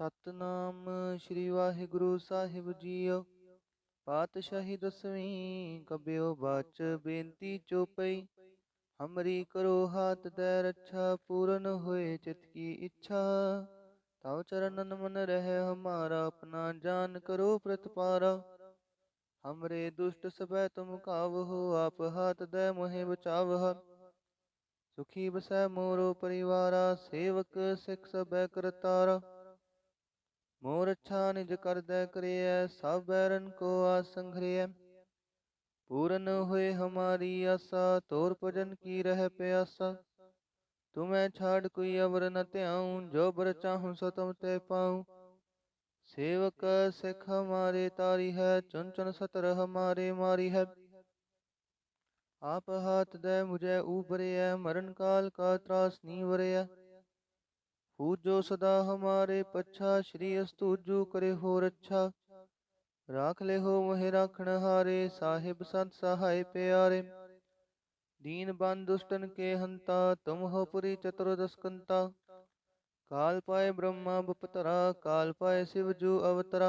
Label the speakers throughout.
Speaker 1: ਸਤਨਾਮ ਸ੍ਰੀ ਵਾਹਿਗੁਰੂ ਸਾਹਿਬ JIO. ਪਾਤਸ਼ਾਹੀ ਦਸਵੀਂ ਕਬਿਓ ਬਾਚ ਬੇਨਤੀ ਚੋਪਈ। ਹਮਰੀ ਕਰੋ ਹਾਥ ਦੈ ਰੱਛਾ ਪੂਰਨ ਹੋਏ ਚਿਤ ਕੀ ਇੱਛਾ। ਤਉ ਚਰਨਨ ਮਨ ਰਹਿ ਹਮਾਰਾ ਆਪਣਾ ਜਾਨ ਕਰੋ ਪ੍ਰਤਪਾਰਾ। हमरे दुष्ट सबै तुम कावहो आप हाथ दे मोहि बचावह। सुखी बसै मोरो परिवारा सेवक सिख सबै करतारा। मोर अच्छा निज कर दै करिय सब बैरन को आस संघरिय। पूरन हुए हमारी आशा तोर भजन की रह प्यासा। तुम्हें छाड़ कोई अवर न त्याऊं जो बर चाहूं सो तुम ते पाऊं। सेवक सिख हमारे तारी है चुन चुन सतर हमारे मारी है। आप हाथ दे मुझे ऊबरे मरण काल का त्रास नीवरे। पूजो सदा हमारे पच्छा श्री अस्तुजु करे हो रच्छा। राख ले हो मोहि राखण हारे साहिब संत सहाय प्यारे। दीन बंद दुष्टन के हंता तुम हो पुरी चतुर्दशकंता। काल पाए ब्रह्मा बपतरा काल पाए शिव जू अवतरा।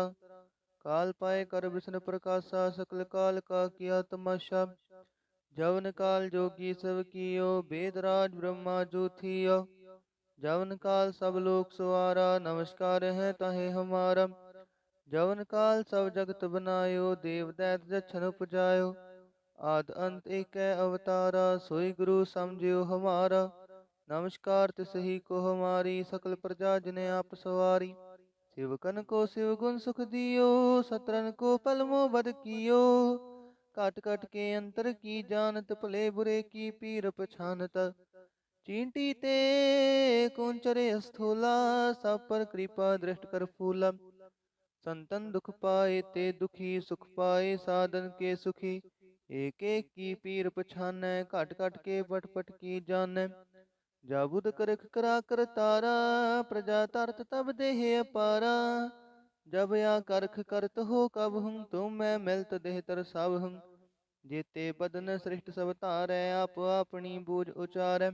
Speaker 1: काल पाए कर विष्णु प्रकाशा सकल काल का किया तमाशा। जवन काल जोगी सब कियो वेदराज ब्रह्मा जो थियो। जवन काल सब लोक सवारा नमस्कार है ताहे हमारा। जवन काल सब जगत बनायो देव दैत जछन उपजायो। आद अंत एक अवतारा सोई गुरु समझियो हमारा। नमस्कार तिसही को हमारी सकल प्रजा जिने आप सवारी। शिवकन को शिव गुण सुख दियो सतरन को पलमो बद कियो। काट काट के अंतर की जानत भले बुरे की पीर पछानत। चींटी ते कुंचरे स्थूला सब पर कृपा दृष्ट कर फूला। संतन दुख पाए ते दुखी सुख पाए साधन के सुखी। एक एक की पीर पछानै घट घट के पट पट की जानै। जाबुद करख करा कर तारा प्रजा तरत तब देह अपारा। जब या करख करत हो कब हूँ तुम मैं मिलत देह तर सब हूँ। जेते बदन सृष्ट सब तारै आप अपनी बूझ उचारै।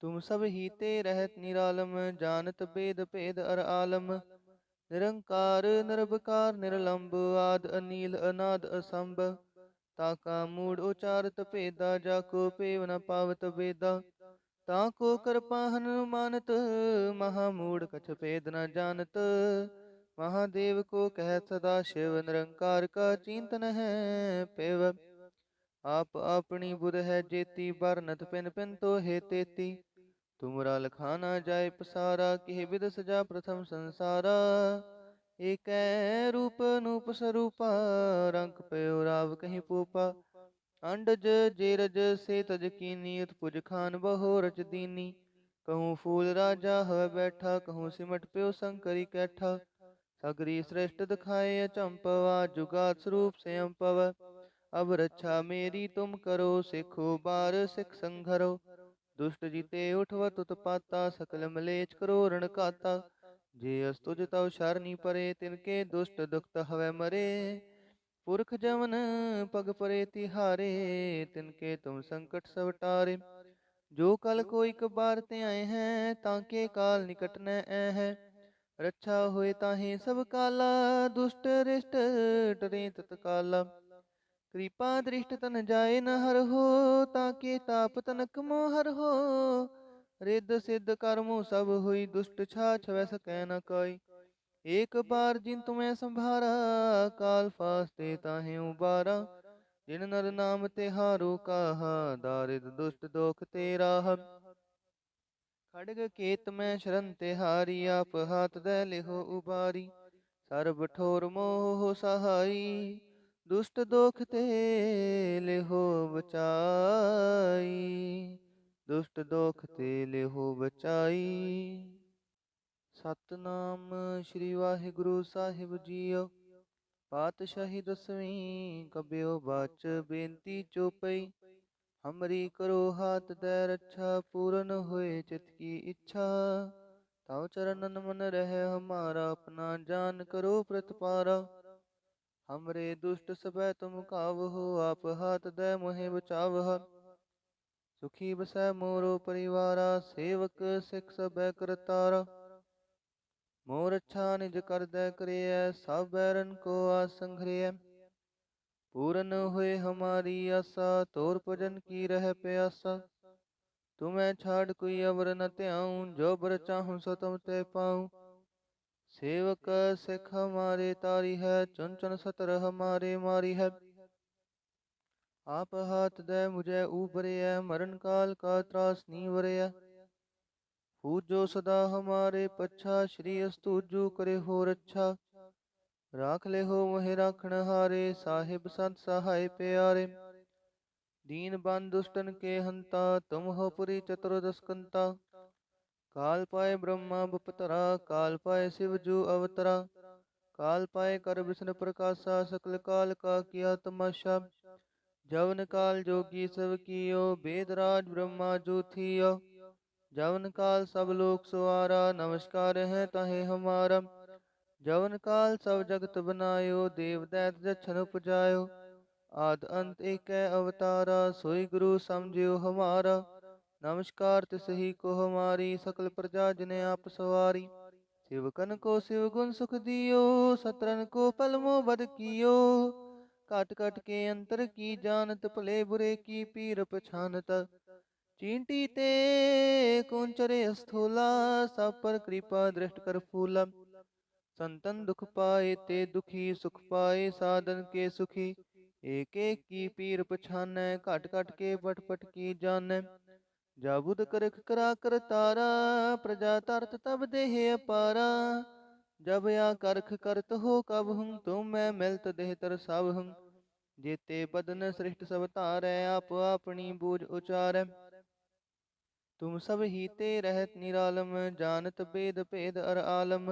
Speaker 1: तुम सब ही ते रहत निरालम जानत बेद भेद अर आलम। निरंकार निरभकार निरलंब आद अनील अनाद असंभ। ताका मूड उचारत भेदा जाको पेव न पावत वेदा। ताको कृपा हनुमानत महामूढ़ कछ भेद न जानत। महादेव को कह सदा शिव निरंकार का चिंतन है पेव। आप अपनी बुध है जेती बरनत पिन पिन तो हे तेती। तुमरा लखाना जाय पसारा कि विद सजा प्रथम संसारा। एक रूप अनूप स्वरूपा रंग पयो राव कहीं पूपा। अंडज जेरज से तज कीनी उत्पुज खान बहो रच दीनी। कहूँ फूल राजा है बैठा कहूँ सिमट प्यो शंकरी कैठा। सगरी श्रेष्ठ दिखाए अचंपवा जुगात स्वरूप से अम्पव। अब रक्षा मेरी तुम करो सिखो बार सिख संघरो। दुष्ट जीते उठवत उत्पाता सकल मलेच करो रण काता। जे अस्तुज तव शरणी परे तिनके दुष्ट दुखत हवै मरे। पुरख जमन पग परे तिहारे तिनके तुम संकट सब टारे। जो कल कोई कबार ते आए हैं ताके काल निकट न ऐ है। रक्षा होए ताहे सब काला दुष्ट रिष्ट डरे तत्काला। कृपा दृष्ट तन जाए न हर हो ताके ताप तनक मोह हर हो। रिद्ध सिद्ध कर्मो सब हुई दुष्ट छाछ वै सकै न कोई। एक बार जिन तुम्हें संभारा काल फास्ते ताहे उबारा। जिन नर नाम तिहारो काहा दारिद दुष्ट दोख तेरा। खड़ग केत में शरण तिहारी आप हाथ दे लिहो उबारी। सर्ब ठोर मोह सहाई दुष्ट दोख ते लिहो बचाई। दुष्ट दोख ते लिहो बचाई। सतनाम श्री वाहिगुरु साहिब जीओ। पातशाही दसवीं कबियो बाच बेनती चोपई। हमरी करो हाथ दे रक्षा पूरन होए चित की इच्छा। तव चरणन मन रह हमारा अपना जान करो प्रतपारा। हमरे दुष्ट सबै तुम कावहो आप हाथ दे मोहि बचावह। सुखी बसै मोरो परिवारा सेवक सिख सबै करतारा। मोर अच्छा निज कर दै करिय, सब बैरन को आसंघरिय। पूरन हुए हमारी आशा, तोर भजन की रह प्यासा। तुम्हें छाड़ कोई अवर न त्याऊं, जो बर चाहूं सो तुम ते पाऊं। सेवक सिख हमारे तारी है, चुन चुन सतर हमारे मारी है। आप हाथ दे मुझे ऊपरिय, मरण काल का त्रास नी वरिय। पूजो सदा हमारे पच्छा, श्री अस्तुजु करे हो रक्षा। राख ले हो मोहि राखण हारे, साहिब संत सहाय प्यारे। दीन बंद दुष्टन के हंता, तुम हो पुरी चतुर्दश कंता। काल पाए ब्रह्मा बपतरा, काल पाए शिव जू अवतरा। काल पाए कर विष्णु प्रकाशा, सकल काल का किया तमाशा। जवन काल जोगी सब कियो, वेदराज ब्रह्मा जो थियो। जवन काल सब लोक सवारा, नमस्कार है ताहे हमारा। जवन काल सब जगत बनायो, देव दैत जछन उपजायो। आद अंत एक अवतारा, सोई गुरु समझियो हमारा। नमस्कार तिसही को हमारी, सकल प्रजा जिने आप सवारी। शिवकन को शिव गुण सुख दियो, सतरन को पलमो बद कियो। काट काट के अंतर की जानत, भले बुरे की पीर पछानत। चींटी ते कुंचरे स्थूला, सब पर कृपा दृष्ट कर फूला। संतन दुख पाए ते दुखी, सुख पाए साधन के सुखी। एक एक की पीर पछानै, काट काट के पट पट की जानै। जाबुद करख करा कर तारा, प्रजा तरत तब देह अपारा। जब या करख करत हो कब हूँ, तुम मैं मिलत देह तर सब हूँ। जेते बदन सृष्ट सब तारै, आप अपनी बूझ उचारै। तुम सब ही ते रहत निरालम, जानत भेद भेद अर आलम।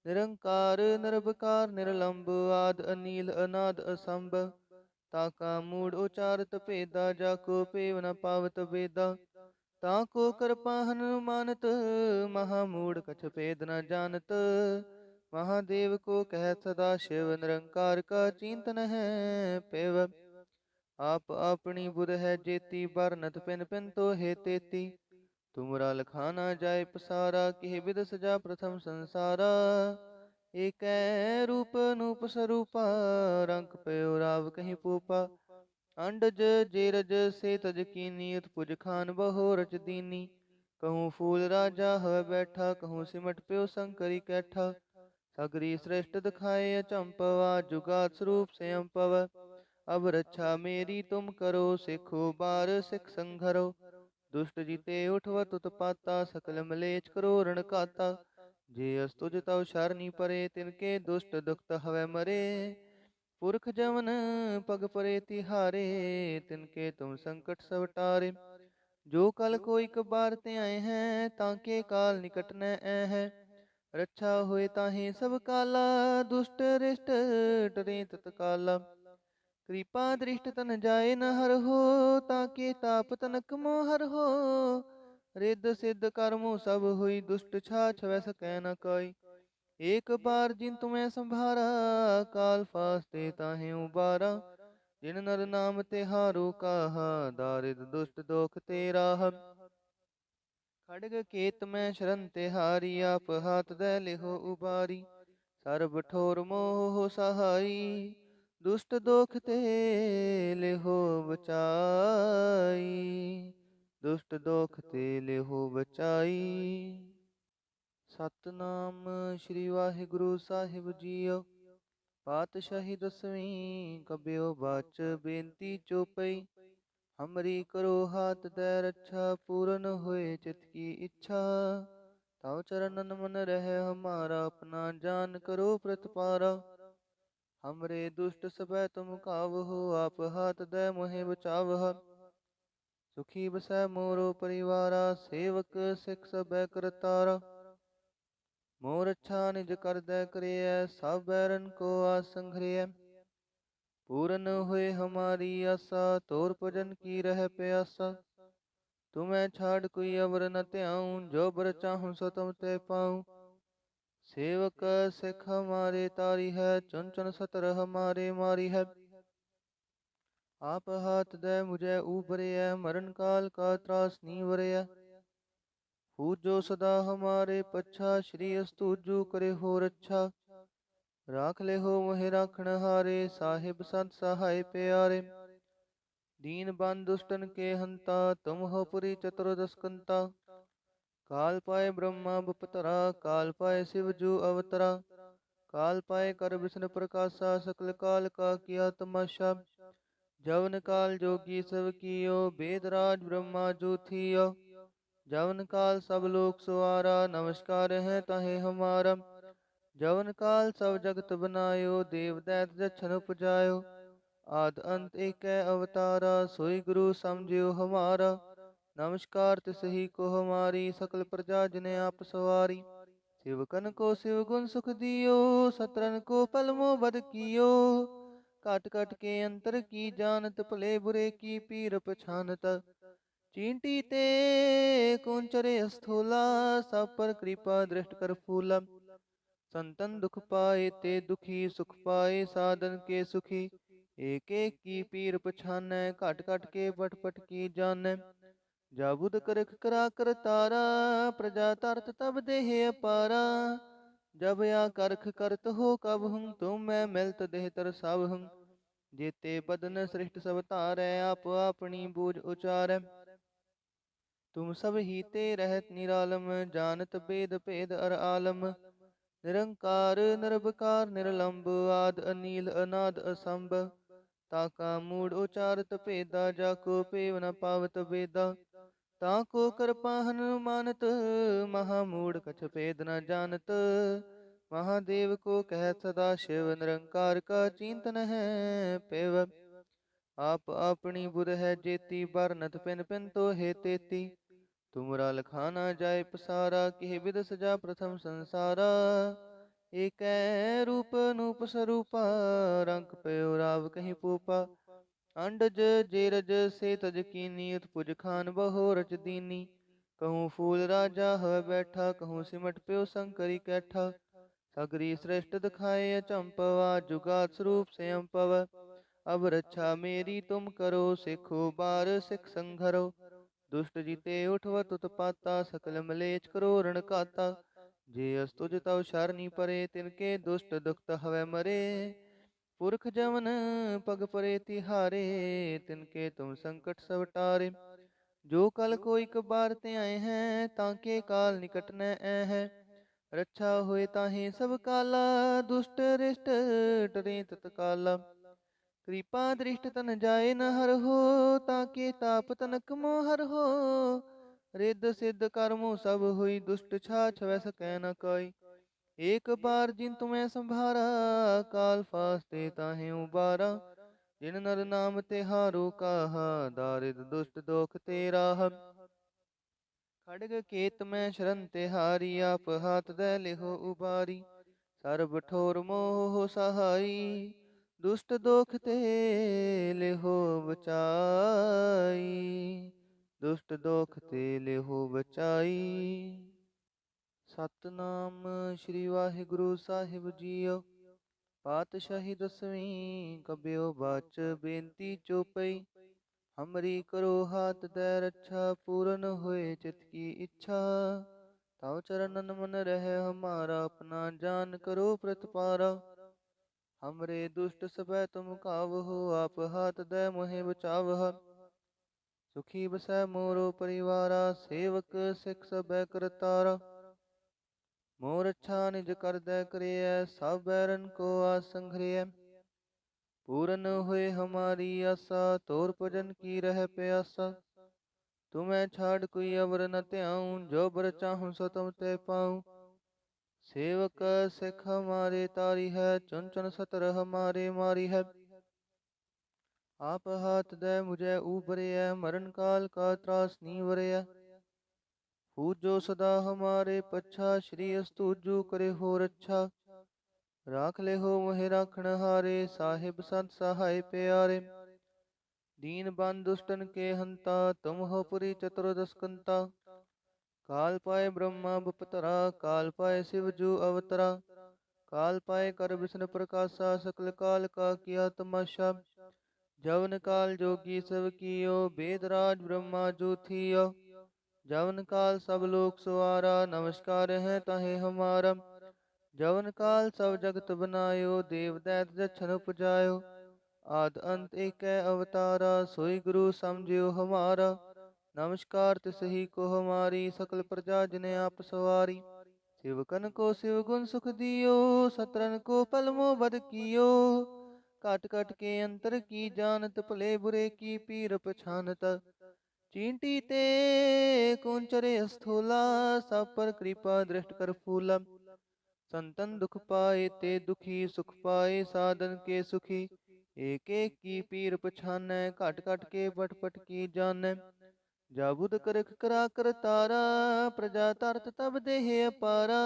Speaker 1: निरंकार निरभकार निरलंब, आद अनील अनाद असंभ। ताका मूड उचारत भेदा, जाको पेव न पावत वेदा। ताको कृपा हनुमानत, महामूड कछ भेद न जानत। महादेव को कह सदा शिव, निरंकार का चिंतन है पेव। आप अपनी बुध है जेती, बरनत पिन पिन तो हे तेती। तुमरा लखाना जाय पसारा, किह विद सजा प्रथम संसारा। एक रूप अनूप स्वरूपा, रंग पयो राव कहीं पूपा। अंडज जेरज से तज कीनी, उत्पुज खान बहो रच दीनी। कहूँ फूल राजा है बैठा, कहूँ सिमट प्यो शंकरी कैठा। सगरी श्रेष्ठ दिखाए अचंपवा, जुगात स्वरूप से अम्पव। अब रक्षा मेरी तुम करो, सिखो बार सिख संघरो। दुष्ट जीते उठवत उत्पाता, सकल मलेच करो रण काता। जे अस्तुज तव शरणी परे, तिनके दुष्ट दुखत हवै मरे। पुरख जमन पग परे तिहारे, तिनके तुम संकट सब टारे। जो कल कोई कबार ते आए हैं, ताके काल निकट न ऐ है। रक्षा होए ताहे सब काला, दुष्ट रिष्ट डरे तत्काला। कृपा दृष्ट तन जाए न हर हो, ताके ताप तनक मोह हर हो। रिद्ध सिद्ध कर्मो सब हुई, दुष्ट छाछ वै सकै न कोई। एक बार जिन तुम्हें संभारा, काल फास्ते ताहे उबारा। जिन नर नाम तिहारो काहा, दारिद दुष्ट दोख तेरा। खड़ग केत में शरण तिहारी, आप हाथ दे लिहो उबारी। सर्ब ठोर मोह सहाई, दुष्ट दोख ते लिहो बचाई। दुष्ट दोख ते लिहो बचाई। सतनाम श्री वाहिगुरु साहिब जीओ। पातशाही दसवीं कबियो बाच, बेनती चौपई। हमरी करो हाथ दे रक्षा, पूरन होए चित की इच्छा। तव चरणन मन रहे हमारा, अपना जान करो प्रतिपारा। हमरे दुष्ट सबै तुम कावहो, आप हाथ दे मोहे बचावह। सुखी बसै मोरो परिवारा, सेवक सिख सबै करतारा। मोर अच्छा निज कर दै करिय, सब बैरन को आसंघरिय। पूरन हुए हमारी आशा, तोर भजन की रह प्यासा। तुम्हें छाड़ कोई अवर न त्याऊं, जो बर चाहूं सो तुम ते पाऊं। सेवक सिख हमारे तारी है, चुन चुन सतर हमारे मारी है। आप हाथ दे मुझे ऊपरिय, मरण काल का त्रास नी वरिय। पूजो सदा हमारे पच्छा श्री अस्तुजु करे हो रक्षा राख ले हो मोहि राखण हारे साहिब संत सहाय प्यारे दीन बंद दुष्टन के हंता तुम हो पुरी चतुर्दश कंता काल पाए ब्रह्मा बपतरा काल पाए शिव जू अवतरा काल पाए कर विष्णु प्रकाशा सकल काल का किया तमाशा जवन काल जोगी सब कियो वेदराज ब्रह्मा जो थियो जवन काल सब लोक सुआरा नमस्कार है ताहे हमारा जवन काल सब जगत बनायो देव दैत जछन उपजायो आद अंत एक अवतारा सोई गुरु समझियो हमारा नमस्कार तिसही को हमारी सकल प्रजा जिने आप सवारी शिवकन को शिव गुण सुख दियो सतरन को पलमो बद कियो काट काट के अंतर की जानत भले बुरे की पीर पछानत चींटी ते कुंचरे स्थूला सब पर कृपा दृष्ट कर फूला संतन दुख पाए ते दुखी सुख पाए साधन के सुखी एक एक की पीर पछानै घट घट के पट पट की जानै जाबुद करख करा कर तारा प्रजा तरत तब देह अपारा जब या करख करत हो कब हूँ तुम मैं मिलत देह तर सब हूँ जेते बदन सृष्ट सब तारै आप अपनी बूझ उचारै तुम सब ही ते रहत निरालम जानत भेद भेद अर आलम निरंकार निरभकार निरलंब आद अनील अनाद असंभ ताका मूड उचारत भेदा जाको पेव न पावत वेदा ताको कृपा हनुमानत महामूड कछ भेद न जानत महादेव को कह सदा शिव निरंकार का चिंतन है पेव आप अपनी बुध है जेती बरनत पिन पिन तो हे तेती तुमरा लखाना जाय पसारा किह विद सजा प्रथम संसारा एक रूप नूप स्वरूपा रंग पयो राव कहीं पूपा अंडज जेरज से तज कीनी उत्पुज खान बहो रच दीनी कहूँ फूल राजा है बैठा कहूँ सिमट प्यो शंकरी कैठा सगरी श्रेष्ठ दिखाए अचंपवा जुगात स्वरूप से अम्पव अब रक्षा मेरी तुम करो सिखो बार सिख संघरो दुष्ट जीते उठवत उत्पाता सकल मलेच करो रण काता जे अस्तुज तव शरणी परे तिनके दुष्ट दुखत हवै मरे पुरख जमन पग परे तिहारे तिनके तुम संकट सब टारे जो कल कोई कबार ते आए हैं ताके काल निकट न ऐ है रक्षा होए ताहे सब काला दुष्ट रिष्ट डरे तत्काला कृपा दृष्ट तन जाए न हर हो ताके ताप तनक मोह हर हो रिद्ध सिद्ध कर्मो सब हुई दुष्ट छाछ वै सकै न कोई एक बार जिन तुम्हें संभारा काल फास्ते ताहे उबारा जिन नर नाम तिहारो काहा दारिद दुष्ट दोख तेरा खड़ग केत में शरण तिहारी आप हाथ दे लिहो उबारी सर्ब ठोर मोह सहाई दुष्ट दोख ते लिहो बचाई दुष्ट दोख ते लिहो बचाई सतनाम श्री वाहिगुरु साहिब जीओ पातशाही दसवीं कबियो बाच बेनती चौपई हमरी करो हाथ दे रक्षा पूरन होए चित की इच्छा ताव चरणन मन रहे हमारा अपना जान करो प्रतपारा हमरे दुष्ट सबे तुम कावहो आप हाथ दे मोहे बचावह सुखी बसै मोरो परिवारा सेवक सिख सबे करतारा मोर अच्छा निज कर दे करिय सब बैरन को आसंघरिय पूरन हुए हमारी आशा तोर भजन की रह प्यासा तुम्हें छाड़ कोई अवर न त्याऊं जो बर चाहूं सो तुम ते पाऊं सेवक सिख हमारे तारी है चुन चुन सतर हमारे मारी है आप हाथ दे मुझे ऊबरे मरण काल का त्रास नीवरे पूजो सदा हमारे पच्छा श्री अस्तुजु करे हो रक्षा राख ले हो मोहि राखण हारे साहिब संत सहाय प्यारे दीन बंद दुष्टन के हंता तुम हो पुरी चतुर्दश कंता काल पाए ब्रह्मा बपतरा काल पाए शिव जू अवतरा काल पाए कर विष्णु प्रकाशा सकल काल का किया तमाशा जवन काल जोगी सब कियो वेदराज ब्रह्मा जो थियो जवन काल सब लोक सवारा, नमस्कार है ताहे हमारा। जवन काल सब जगत बनायो, देव दैत जछन उपजायो। आद अंत एक अवतारा, सोई गुरु समझियो हमारा। नमस्कार तिसही को हमारी, सकल प्रजा जिने आप सवारी। शिवकन को शिव गुण सुख दियो, सतरन को पल मोह बद कियो। काट काट के अंतर की जानत, भले बुरे की पीर पछानत। चींटी ते कुंचरे स्थूला, सब पर कृपा दृष्ट कर फूला। संतन दुख पाए ते दुखी, सुख पाए साधन के सुखी। एक एक की पीर पछानै, घट घट के पट पट की जानै। जाबुद करख करा कर तारा, प्रजा तरत तब देह अपारा।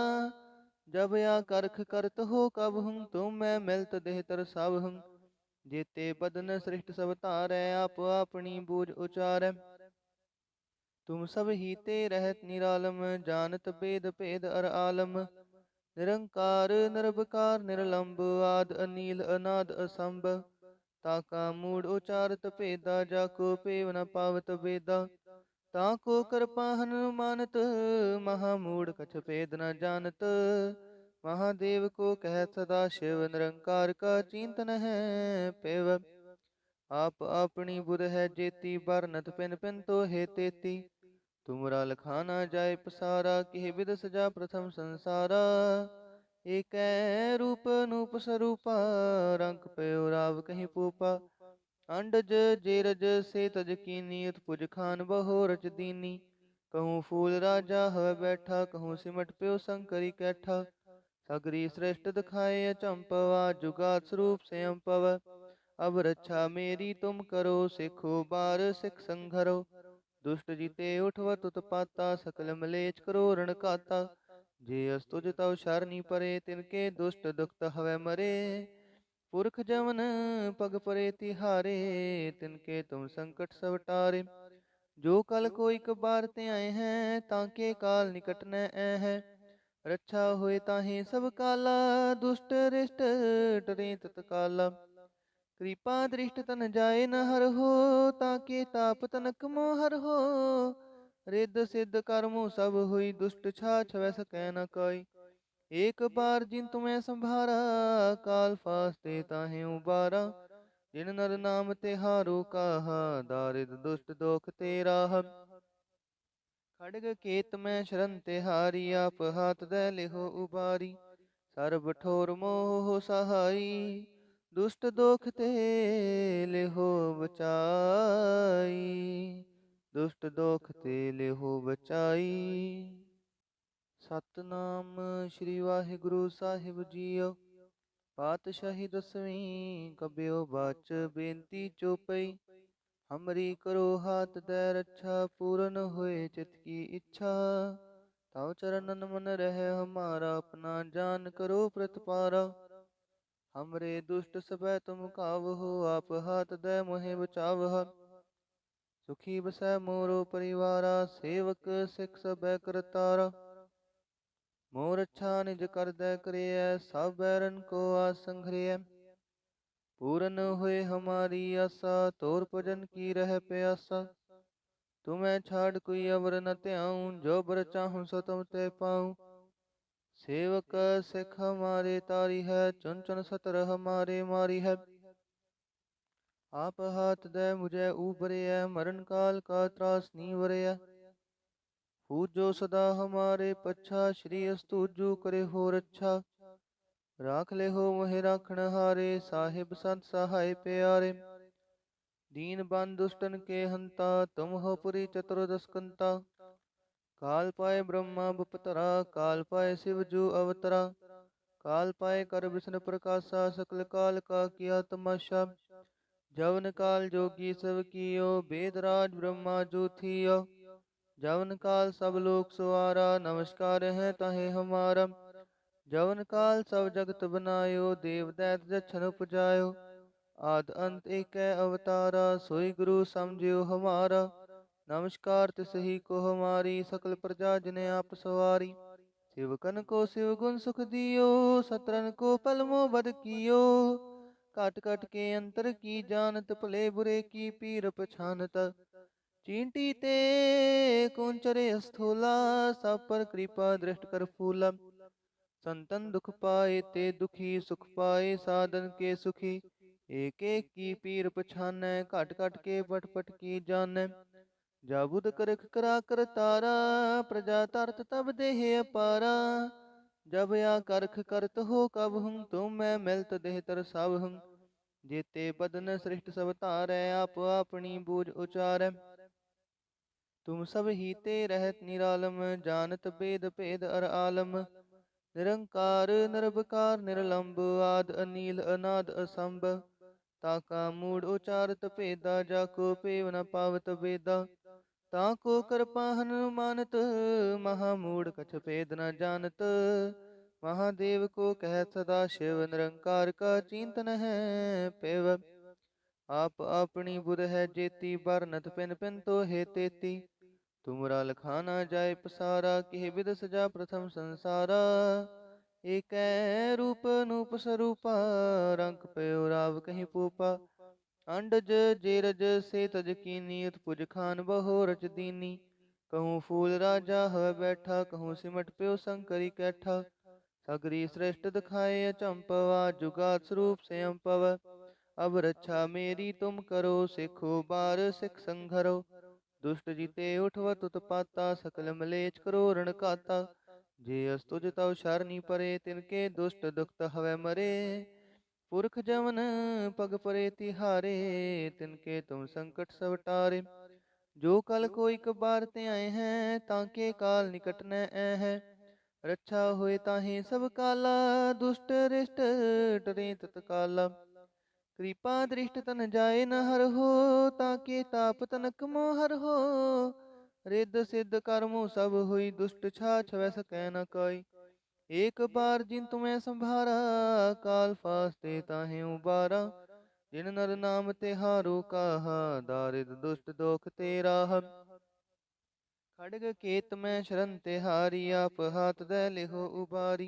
Speaker 1: जब या करख करत हो कब हूँ, तुम मैं मिलत देह तर सब हूँ। जेते बदन सृष्ट सब तारै, आप अपनी बूझ उचारै। तुम सब ही ते रहत निरालम, जानत बेद भेद अर आलम। निरंकार निरभकार निरलंब, आद अनील अनाद असंभ। ताका मूड उचारत भेदा, जाको पेव न पावत वेदा। ताको कृपा हनुमानत, महामूड कछ भेद न जानत। महादेव को कह सदा शिव, निरंकार का चिंतन है पेव। आप अपनी बुध है जेती, बरनत पिन पिन तो हे तेती। तुमरा लखाना जाय पसारा, किह बिद सजा प्रथम संसारा। एक रूप अनूप स्वरूपा, रंग पयो राव कहीं पूपा। अंडज जेरज से तज कीनी, उत्पुज खान बहो रच दीनी। कहूँ फूल राजा हवै बैठा, कहूँ सिमट प्यो शंकरी कैठा। सगरी श्रेष्ठ दिखाए अचंपवा, जुगात स्वरूप से अम्पव। अब रक्षा मेरी तुम करो, सिखो बार सिख संघरो। दुष्ट जीते उठवत उत्पाता, सकल मलेच करो रण काता। जे अस्तुज तव शरणी परे, तिनके दुष्ट दुखत हवै मरे। पुरख जमन पग परे तिहारे, तिनके तुम संकट सब टारे। जो कल कोई कबार ते आए हैं, ताके काल निकट न ऐ है। रक्षा होए ताहे सब काला, दुष्ट रिष्ट डरे तत्काला। कृपा दृष्ट तन जाए न हर हो, ताके ताप तनक मोह हर हो। रिद्ध सिद्ध कर्मो सब हुई, दुष्ट छाछ वै सकै न कोई। एक बार जिन तुम्हें संभारा, काल फास्ते ताहे उबारा। जिन नर नाम तिहारो काहा, दारिद दुष्ट दोख तेरा। खड़ग केत में शरण तिहारी, आप हाथ दे लिहो उबारी। सर्ब ठोर मोह सहाई, दुष्ट दोख ते लिहो बचाई। दुष्ट दोख ते लिहो बचाई। सतनाम श्री वाहिगुरु साहिब जीओ। पातशाही दसवीं कबियो बाच, बेनती चौपई। हमरी करो हाथ दे रक्षा, पूरन होए चित की इच्छा। ताव चरणन मन रहे हमारा, अपना जान करो प्रतिपारा। हमरे दुष्ट सबै तुम कावहो, आप हाथ दे मोहे बचावह। सुखी बसै मोरो परिवारा, सेवक सिख सबै करतारा। मोर अच्छा निज कर दै करिय, सब बैरन को आसंघरिय। पूरन हुए हमारी आशा, तोर भजन की रह प्यासा। तुम्हें छाड़ कोई अवर न त्याऊं, जो बर चाहूं सो तुम ते पाऊं। सेवक सिख हमारे तारी है, चुन चुन सतर हमारे मारी है। आप हाथ दे मुझे उबरिय, मरण काल का त्रास नी वरिय। पूजो सदा हमारे पच्छा, श्री अस्तुजु करे हो रक्षा। राख ले हो मोहि राखण हारे, साहिब संत सहाय प्यारे। दीन बंद दुष्टन के हंता, तुम हो पुरी चतुर्दश कंता। काल पाए ब्रह्मा बपतरा, काल पाए शिव जू अवतरा। काल पाए कर विष्णु प्रकाशा, सकल काल का किया तमाशा। जवन काल जोगी सब कियो, वेद राज ब्रह्मा जू थियो। जवन काल सब लोक सवारा, नमस्कार है ताहे हमारा। जवन काल सब जगत बनायो, देव दैत जछन उपजायो। आद अंत एक अवतारा, सोई गुरु समझियो हमारा। नमस्कार तिसही को हमारी, सकल प्रजा जिने आप सवारी। शिवकन को शिव गुण सुख दियो, सतरन को पल मोह बद कियो। काट काट के अंतर की जानत, भले बुरे की पीर पछानत। चींटी ते कुंचरे स्थूला, सब पर कृपा दृष्ट कर फूला। संतन दुख पाए ते दुखी, सुख पाए साधन के सुखी। एक एक की पीर पछानै, घट घट के पट पट की जानै। जाबुद करख करा कर तारा, प्रजा तरत तब देह अपारा। जब या करख करत हो कब हूँ, तुम मैं मिलत देह तर सब हूँ। जेते बदन सृष्ट सब तारै, आप अपनी बूझ उचारै। तुम सब ही ते रहत निरालम, जानत बेद भेद अर आलम। निरंकार निरवकार निरलंब, आद अनील अनाद असंभ। ताका मूढ़ उचारत भेदा, जाको पेव न पावत वेदा। ताको कृपा हनुमानत, महामूढ़ कछ भेद न जानत। महादेव को कहत सदा शिव, निरंकार का चिंतन है पेव। आप अपनी बुध है जेती, बरनत पिन पिन तो हे तेती। तुमरा लखाना जाय पसारा, किह बिद सजा प्रथम संसारा। एक रूप नूप स्वरूपा, रंग पयो राव कहीं पूपा। अंडज जेरज से तज कीनी, उत्पुज खान बहो रच दीनी। कहूँ फूल राजा हवै बैठा, कहूँ सिमट प्यो शंकरी कैठा। सगरी श्रेष्ठ दिखाए अचंपवा, जुगात स्वरूप से अम्पव। अब रक्षा मेरी तुम करो, सिखो बार सिख संघरो। दुष्ट जीते उठवत उत्पाता, सकल मलेच करो रण काता। जे अस्तुज तव शरणी परे, तिनके दुष्ट दुखत हवै मरे। पुरख जमन पग परे तिहारे, तिनके तुम संकट सब टारे। जो कल कोई कबार ते आए हैं, ताके काल निकट न ऐ है। रक्षा होए ताहे सब काला, दुष्ट रिष्ट डरे तत्काला। कृपा दृष्ट तन जाए न हर हो, ताके ताप तनक मोहर हो। रिद्ध सिद्ध कर्मो सब हुई, दुष्ट छाछ वै सकै न कोई। एक बार जिन तुम्हें संभारा, काल फास्ते ताहे उबारा। जिन नर नाम तिहारो काहा, दारिद दुष्ट दोख तेरा। खड़ग केत में शरण तिहारी, आप हाथ दे लिहो उबारी।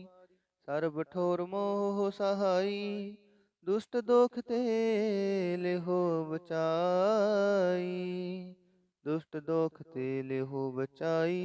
Speaker 1: सर्ब ठोर मोह सहाई, दुष्ट दोख ते लिहो बचाई। दुष्ट दोख ते लिहो बचाई।